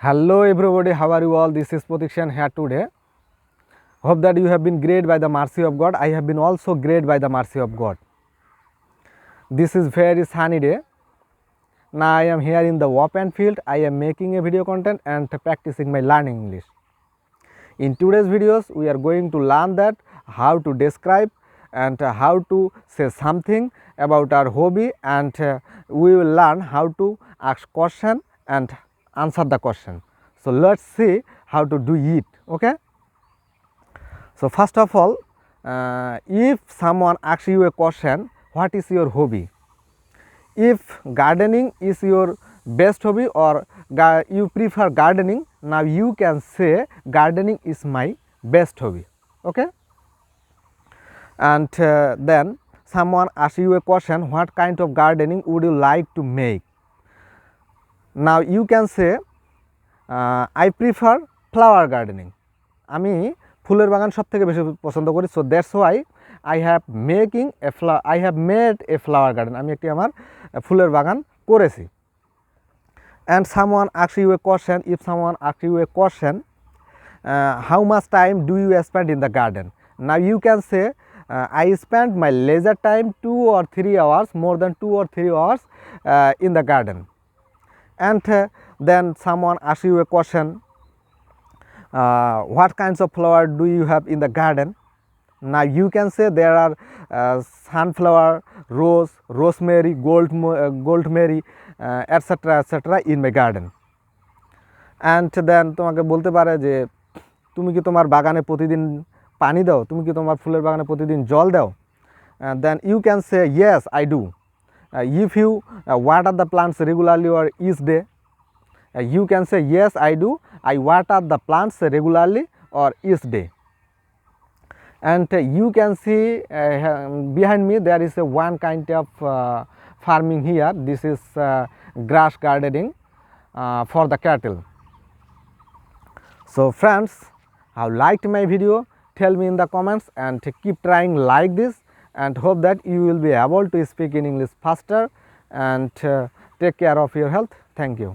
Hello everybody, how are you all? This is Protection here today. Hope that you have been great by the mercy of God. I have been also great by the mercy of God. This is very sunny day. Now I am here in the open field. I am making a video content and practicing my learning English. In today's videos, we are going to learn that how to describe and how to say something about our hobby, and we will learn how to ask question and answer the question. So let's see how to do it. Okay. So first of all, if someone asks you a question, what is your hobby? If gardening is your best hobby or you prefer gardening, now you can say gardening is my best hobby. Okay. And then someone asks you a question, what kind of gardening would you like to make? Now you can say I prefer flower gardening. আমি ফুলের বাগান সবথেকে বেশি পছন্দ করি। So that's why I have made a flower garden. আমি একটি আমার ফুলের বাগান করেছি। And someone asks you a question, if someone asks you a question, how much time do you spend in the garden? Now you can say I spend my leisure time 2 or 3 hours, more than 2 or 3 hours in the garden. And then someone asks you a question, what kinds of flower do you have in the garden? Now you can say there are sunflower, rose, rosemary, goldberry, etc. in my garden. And then তোমাকে বলতে পারে যে তুমি কি তোমার বাগানে প্রতিদিন পানি দাও, তুমি কি তোমার ফুলের বাগানে প্রতিদিন জল দাও? Then you can say yes I do. If you water the plants regularly or each day, you can say yes I do, I water the plants regularly or each day. And you can see behind me there is a one kind of farming here. This is grass gardening for the cattle. So friends, how liked my video? Tell me in the comments and keep trying like this, and hope that you will be able to speak in English faster and take care of your health. Thank you.